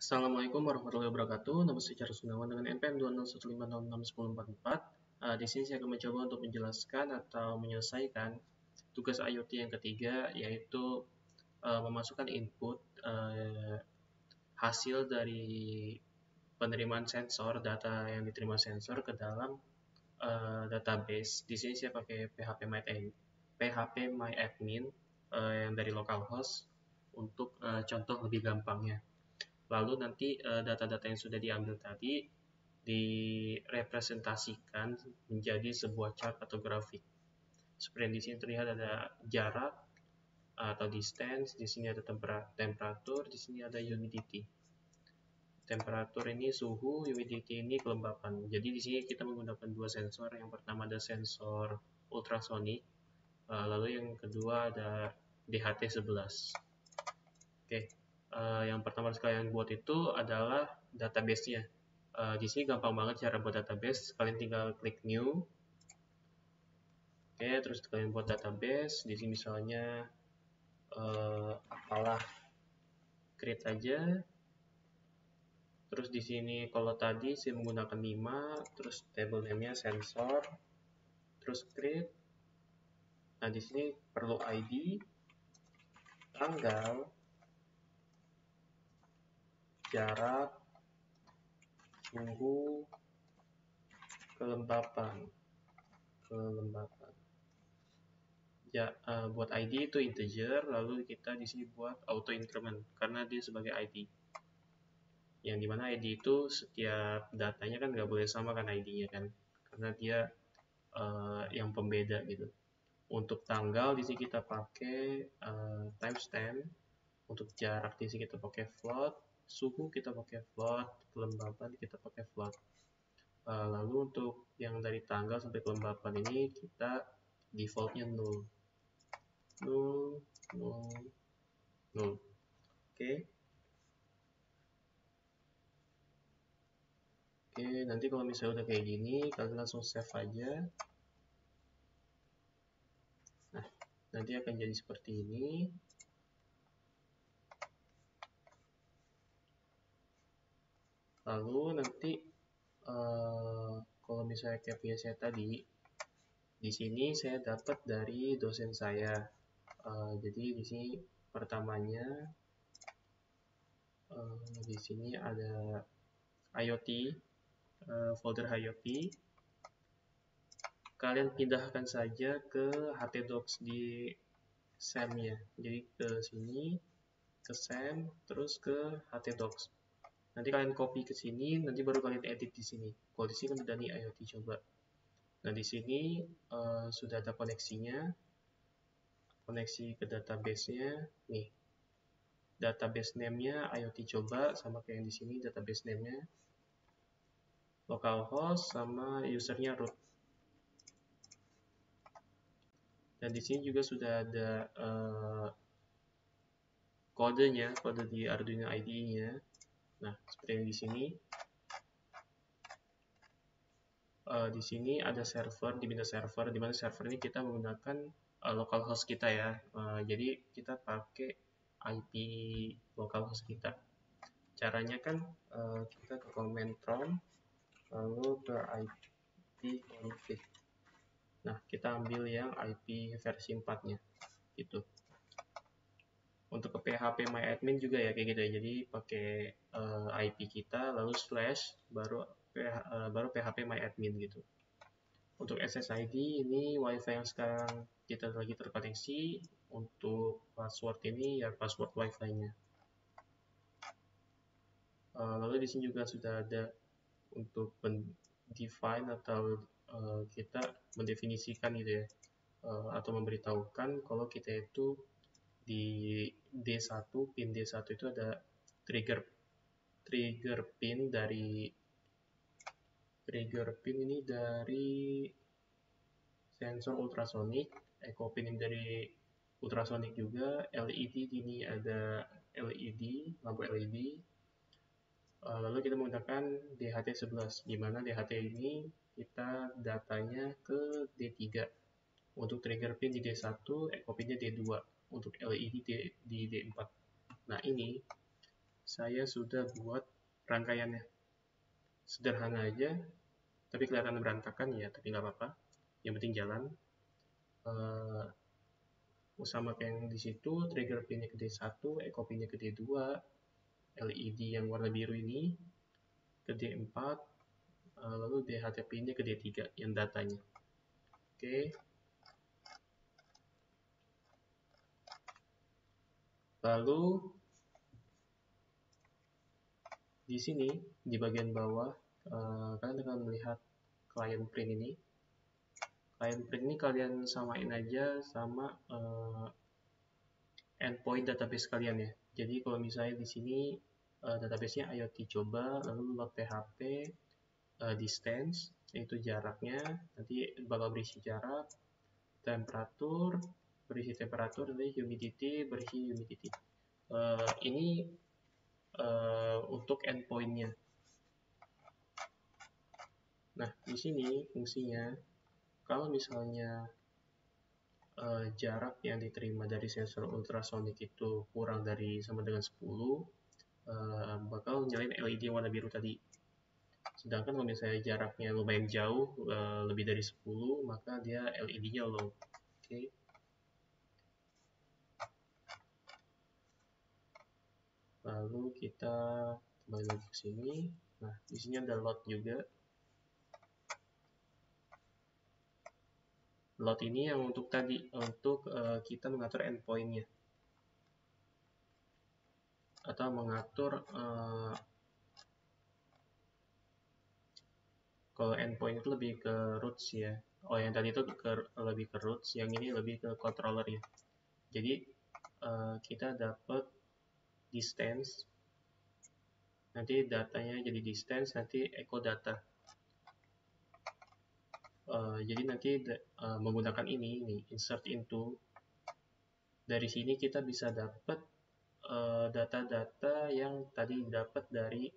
Assalamualaikum warahmatullahi wabarakatuh. Nama saya Charles Gunawan dengan NPM 201561044. Di sini saya akan mencoba untuk menjelaskan atau menyelesaikan tugas IoT yang ketiga, yaitu memasukkan input hasil dari penerimaan sensor, data yang diterima sensor ke dalam database. Di sini saya pakai PHP My Admin yang dari localhost untuk contoh lebih gampangnya. Lalu nanti data-data yang sudah diambil tadi direpresentasikan menjadi sebuah chart atau grafik. Seperti yang di sini terlihat ada jarak atau distance, di sini ada temperatur, di sini ada humidity. Temperatur ini suhu, humidity ini kelembapan. Jadi di sini kita menggunakan dua sensor. Yang pertama ada sensor ultrasonic, lalu yang kedua ada DHT11. Oke. Yang pertama sekalian buat itu adalah database-nya. Di sini gampang banget cara buat database. Kalian tinggal klik new. Oke, terus kalian buat database. Di sini misalnya apalah create aja. Terus di sini kalau tadi saya menggunakan 5, terus table name-nya sensor, terus create. Nah, di sini perlu ID, tanggal, jarak, suhu, kelembapan. Ya, buat ID itu integer, lalu kita di sini buat auto increment karena dia sebagai ID. Yang dimana ID itu setiap datanya kan nggak boleh sama kan ID-nya kan, karena dia yang pembeda gitu. Untuk tanggal di sini kita pakai timestamp, untuk jarak di sini kita pakai float, suhu kita pakai float, kelembapan kita pakai float. Lalu untuk yang dari tanggal sampai kelembapan ini kita defaultnya 0. 0, 0, 0. Oke. Oke, nanti kalau misalnya udah kayak gini, kalian langsung save aja. Nah, nanti akan jadi seperti ini. Lalu nanti kalau misalnya kayak punya saya tadi, di sini saya dapat dari dosen saya. Jadi di sini pertamanya di sini ada IoT, folder IoT. Kalian pindahkan saja ke htdocs di SAM-nya. Jadi ke sini, ke SAM, terus ke htdocs. Nanti kalian copy ke sini, nanti baru kalian edit di sini. Kalau di sini kan udah nih IoT coba. Nah, di sini sudah ada koneksinya. Koneksi ke database-nya. Nih. Database name-nya IoT coba sama kayak yang di sini database name-nya. Localhost sama user-nya root. Dan di sini juga sudah ada kodenya, kode di Arduino IDE-nya. Nah, seperti yang di sini. Di sini ada server, di Windows Server, di mana server ini kita menggunakan localhost kita ya. Jadi kita pakai IP localhost kita. Caranya kan kita ke command prompt, lalu ke IP config. Nah, kita ambil yang IP versi 4-nya, gitu. Untuk ke PHP My Admin juga ya kayak gitu ya. Jadi pakai IP kita, lalu slash, baru PHP My Admin gitu. Untuk SSID ini WiFi yang sekarang kita lagi terkoneksi. Untuk password ini ya password WiFi-nya. Lalu di sini juga sudah ada untuk define atau kita mendefinisikan gitu ya, atau memberitahukan kalau kita itu di D1, pin D1 itu ada trigger pin ini dari sensor ultrasonic, echo pin ini dari ultrasonic juga, LED ini ada LED, lampu LED. Lalu kita menggunakan DHT11, di mana DHT ini kita datanya ke D3. Untuk trigger pin di D1, echo pinnya D2. Untuk LED di D4. Nah, ini saya sudah buat rangkaiannya. Sederhana aja, tapi kelihatan berantakan ya, tapi nggak apa-apa. Yang penting jalan. Sama kayak yang di situ, trigger pinnya ke D1, echo pinnya ke D2, LED yang warna biru ini ke D4, lalu DHT pinnya ke D3 yang datanya. Oke. Lalu di sini di bagian bawah kalian akan melihat client print ini. Client print ini kalian samain aja sama endpoint database kalian ya. Jadi kalau misalnya di sini database-nya IoT coba, lalu load PHP distance, yaitu jaraknya, nanti bakal berisi jarak, temperatur, berisi temperatur, nanti humidity, berisi humidity. Ini untuk endpoint-nya. Nah, di sini fungsinya, kalau misalnya jarak yang diterima dari sensor ultrasonic itu kurang dari sama dengan 10, bakal nyalain LED warna biru tadi. Sedangkan kalau misalnya jaraknya lumayan jauh, lebih dari 10, maka dia LED-nya low. Oke. Lalu kita kembali lagi ke sini. Nah, di sini ada load juga. Load ini yang untuk tadi, untuk kita mengatur endpoint-nya. Atau mengatur kalau endpoint itu lebih ke roots ya. Oh, yang tadi itu lebih ke roots, yang ini lebih ke controller ya. Jadi kita dapat distance, nanti datanya jadi distance, nanti echo data. Jadi nanti menggunakan ini insert into. Dari sini kita bisa dapat data-data yang tadi dapat dari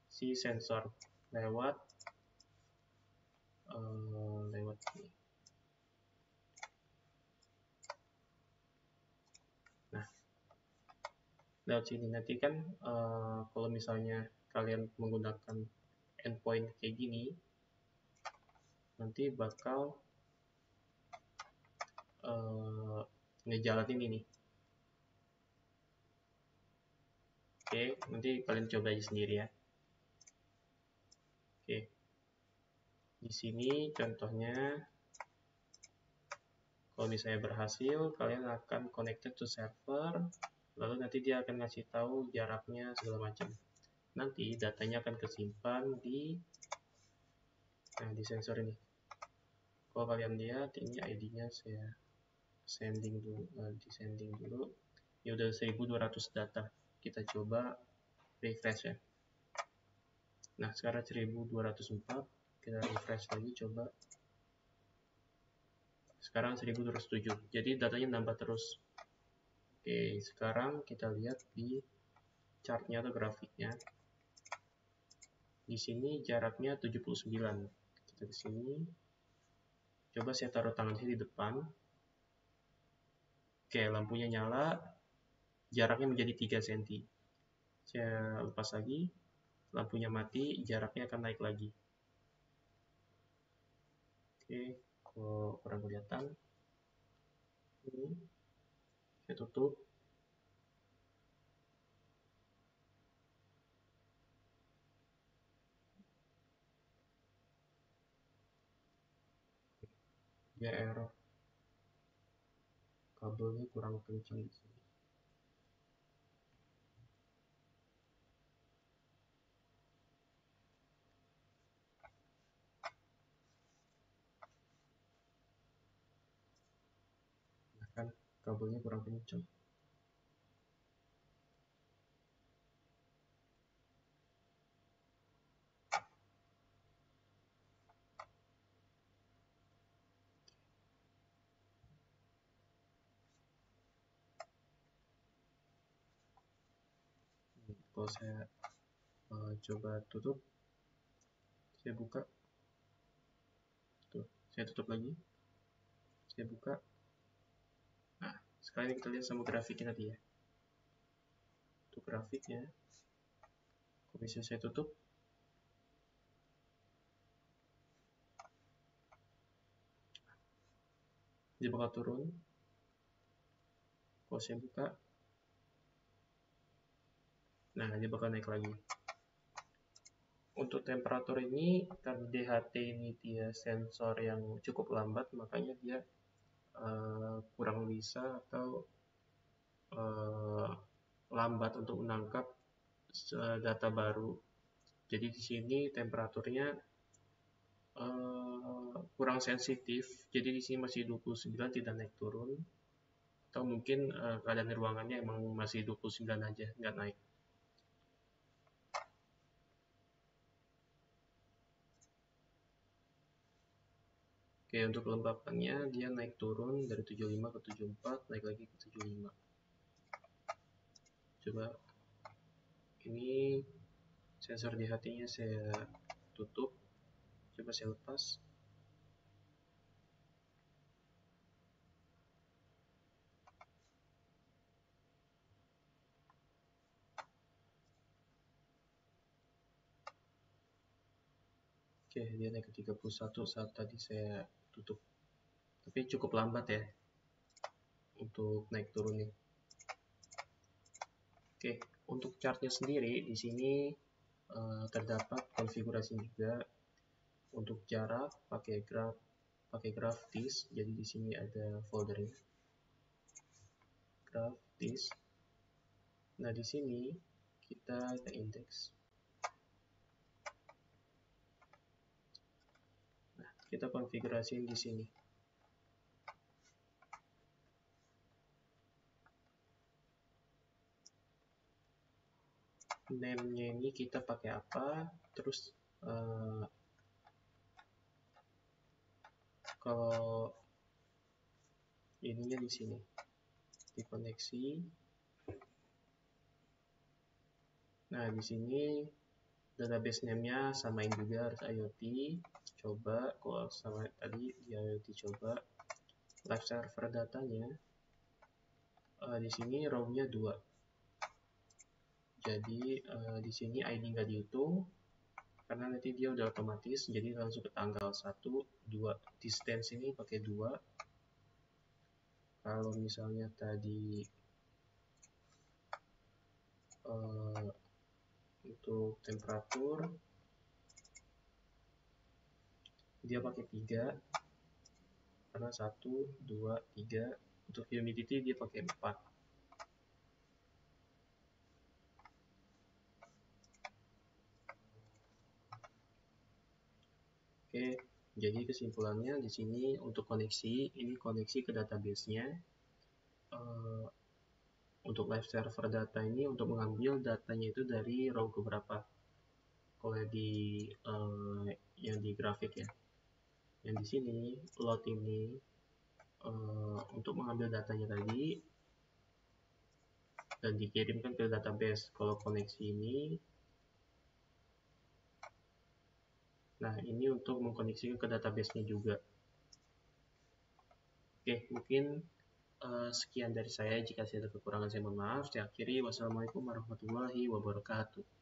si sensor lewat ini. Nah, lewat sini nanti kan kalau misalnya kalian menggunakan endpoint kayak gini, nanti bakal ngejalanin ini. Oke, nanti kalian coba aja sendiri ya. Oke, di sini contohnya, kalau misalnya berhasil, kalian akan connected to server, lalu nanti dia akan ngasih tahu jaraknya segala macam. Nanti datanya akan kesimpan di sensor ini. Kalau kalian lihat, ini ID-nya saya sending dulu. Ya udah 1200 data. Kita coba refresh ya. Nah, sekarang 1204. Kita refresh lagi coba. Sekarang 1207. Jadi datanya nambah terus. Oke, sekarang kita lihat di chartnya atau grafiknya. Di sini jaraknya 79. Kita ke sini. Coba saya taruh tangan saya di depan. Oke, lampunya nyala. Jaraknya menjadi 3 cm. Saya lepas lagi. Lampunya mati, jaraknya akan naik lagi. Oke, kalau kurang kelihatan. Ini. Saya tutup. Ya error. Kabelnya kurang kencang di sini. Nah, kan kabelnya kurang kencang. Kalau saya coba tutup, saya buka. Tuh, saya tutup lagi. Saya buka. Nah, sekarang kita lihat sama grafiknya tadi ya. untuk grafiknya, kalau bisa saya tutup. Dia bakal turun. Kalau saya buka, nah dia bakal naik lagi. Untuk temperatur ini, karena DHT ini dia sensor yang cukup lambat, makanya dia kurang bisa atau lambat untuk menangkap data baru. Jadi di sini temperaturnya kurang sensitif. Jadi di sini masih 29, tidak naik turun. Atau mungkin keadaan ruangannya emang masih 29 aja, nggak naik. Oke, untuk kelembapannya dia naik turun dari 75 ke 74, naik lagi ke 75. Coba ini sensor DHT-nya saya tutup. Coba saya lepas. Oke, dia naik ke 31 saat tadi saya tutup. Tapi cukup lambat ya untuk naik turunnya. Oke, untuk chartnya sendiri di sini terdapat konfigurasi juga. Untuk jarak pakai graph disk. Jadi di sini ada foldernya. Graph disk. Nah, di sini kita ke indeks. Nah, kita konfigurasiin di sini. Name-nya ini kita pakai apa? Terus kalau ininya di sini dikoneksi. Nah, di sini database name-nya samain juga, harus IoT. Coba kalau sama tadi di IoT, coba live server datanya di sini row-nya 2. Jadi di sini ID nggak dihitung karena nanti dia udah otomatis, jadi langsung ke tanggal 1, 2. Distance ini pakai 2. Kalau misalnya tadi untuk temperatur dia pakai 3 karena 1, 2, 3. Untuk humidity dia pakai 4. Oke, jadi kesimpulannya di sini untuk koneksi, ini koneksi ke database-nya. Untuk live server data ini untuk mengambil datanya itu dari row keberapa? Kalau di yang di grafik ya. Yang di sini load ini untuk mengambil datanya tadi dan dikirimkan ke database. Kalau koneksi ini, nah ini untuk mengkoneksikan ke database-nya juga. Oke, mungkin sekian dari saya. Jika saya ada kekurangan, saya mohon maaf. Saya akhiri. Wassalamualaikum warahmatullahi wabarakatuh.